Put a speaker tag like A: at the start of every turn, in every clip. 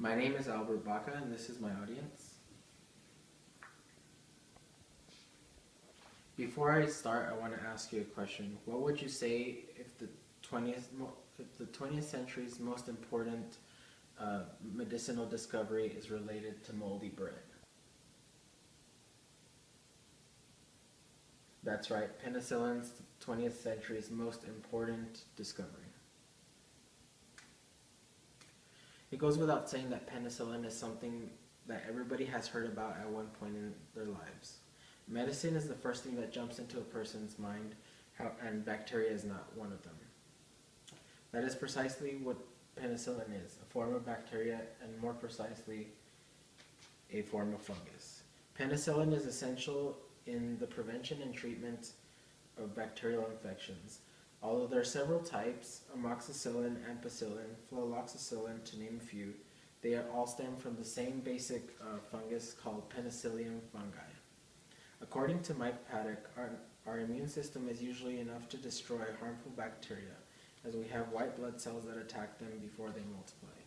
A: My name is Albert Baca, and this is my audience. Before I start, I want to ask you a question. What would you say if the 20th century's most important medicinal discovery is related to moldy bread? That's right, penicillin's 20th century's most important discovery. It goes without saying that penicillin is something that everybody has heard about at one point in their lives. Medicine is the first thing that jumps into a person's mind, and bacteria is not one of them. That is precisely what penicillin is, a form of bacteria, and more precisely, a form of fungus. Penicillin is essential in the prevention and treatment of bacterial infections. Although there are several types, amoxicillin, ampicillin, fluoxacillin, to name a few, they all stem from the same basic fungus called Penicillium fungi. According to Mike Paddock, our immune system is usually enough to destroy harmful bacteria, as we have white blood cells that attack them before they multiply.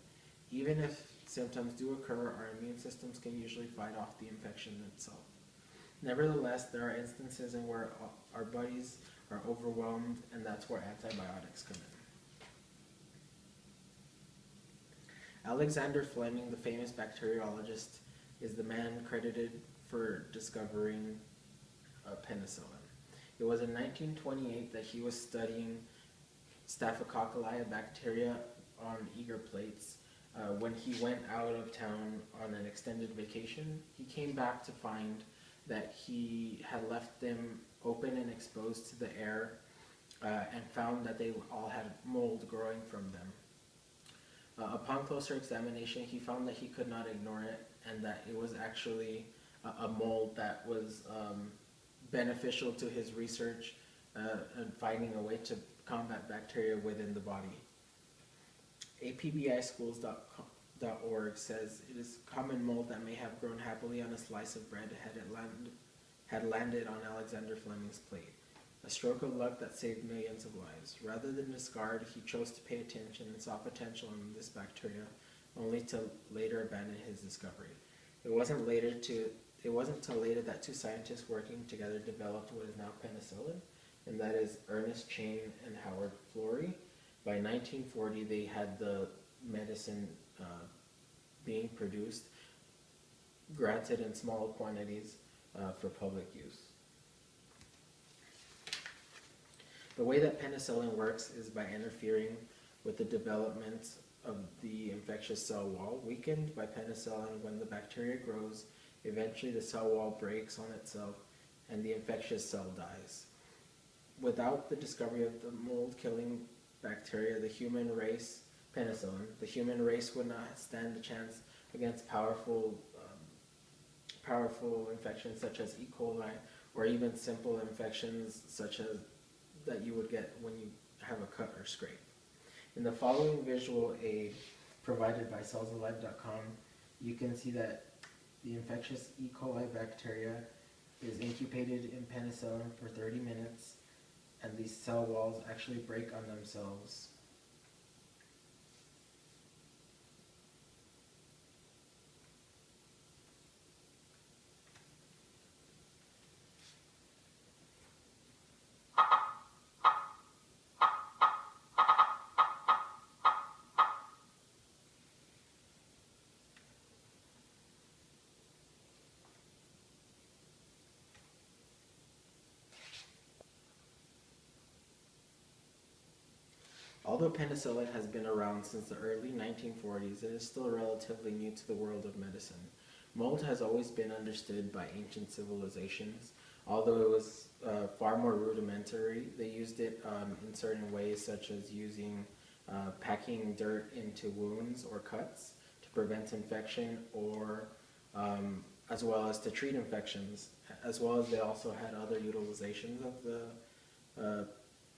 A: Even if symptoms do occur, our immune systems can usually fight off the infection itself. Nevertheless, there are instances in where our bodies are overwhelmed, and that's where antibiotics come in. Alexander Fleming, the famous bacteriologist, is the man credited for discovering penicillin. It was in 1928 that he was studying Staphylococci, a bacteria, on agar plates. When he went out of town on an extended vacation, he came back to find that he had left them open and exposed to the air and found that they all had mold growing from them. Upon closer examination, he found that he could not ignore it, and that it was actually a mold that was beneficial to his research and finding a way to combat bacteria within the body. APBIschools.org says it is common mold that may have grown happily on a slice of bread had landed on Alexander Fleming's plate. A stroke of luck that saved millions of lives. Rather than discard, he chose to pay attention and saw potential in this bacteria, only to later abandon his discovery. It wasn't till later that two scientists working together developed what is now penicillin, and that is Ernest Chain and Howard Florey. By 1940, they had the medicine being produced, granted in small quantities for public use. The way that penicillin works is by interfering with the development of the infectious cell wall. Weakened by penicillin, when the bacteria grows, eventually the cell wall breaks on itself and the infectious cell dies. Without the discovery of the mold-killing bacteria, the human race would not stand a chance against powerful infections such as E. coli, or even simple infections such as that you would get when you have a cut or scrape. In the following visual aid provided by cellsalive.com, you can see that the infectious E. coli bacteria is incubated in penicillin for 30 minutes, and these cell walls actually break on themselves. Although penicillin has been around since the early 1940s, it is still relatively new to the world of medicine. Mold has always been understood by ancient civilizations. Although it was far more rudimentary, they used it in certain ways, such as using packing dirt into wounds or cuts to prevent infection, or as well as to treat infections, as well as they also had other utilizations of the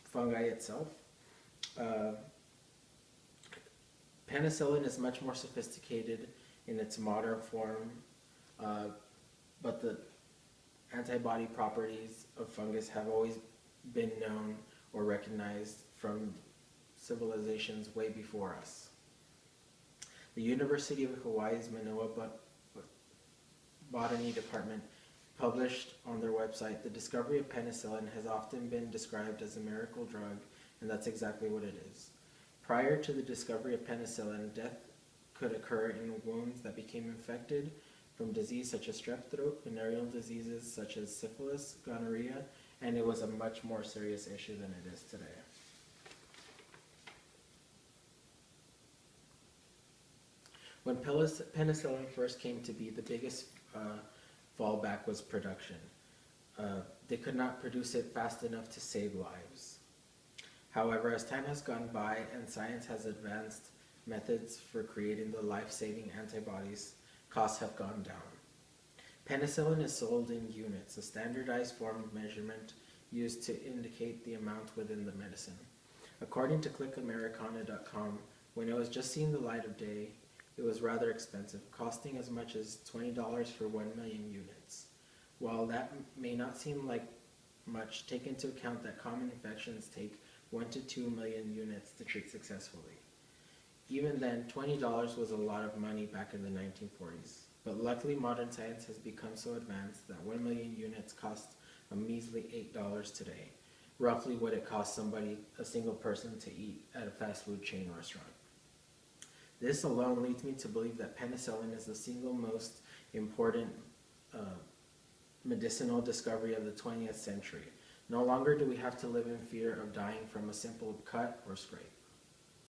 A: fungi itself. Penicillin is much more sophisticated in its modern form, but the antibody properties of fungus have always been known or recognized from civilizations way before us. The University of Hawaii's Manoa Botany Department published on their website, the discovery of penicillin has often been described as a miracle drug, and that's exactly what it is. Prior to the discovery of penicillin, death could occur in wounds that became infected from disease such as strep throat, venereal diseases such as syphilis, gonorrhea, and it was a much more serious issue than it is today. When penicillin first came to be, the biggest fallback was production. They could not produce it fast enough to save lives. However, as time has gone by and science has advanced methods for creating the life-saving antibodies, costs have gone down. Penicillin is sold in units, a standardized form of measurement used to indicate the amount within the medicine. According to clickamericana.com, when it was just seeing the light of day, it was rather expensive, costing as much as $20 for 1 million units. While that may not seem like much, take into account that common infections take 1 to 2 million units to treat successfully. Even then, $20 was a lot of money back in the 1940s. But luckily, modern science has become so advanced that 1 million units cost a measly $8 today, roughly what it costs somebody, a single person, to eat at a fast food chain restaurant. This alone leads me to believe that penicillin is the single most important medicinal discovery of the 20th century. No longer do we have to live in fear of dying from a simple cut or scrape.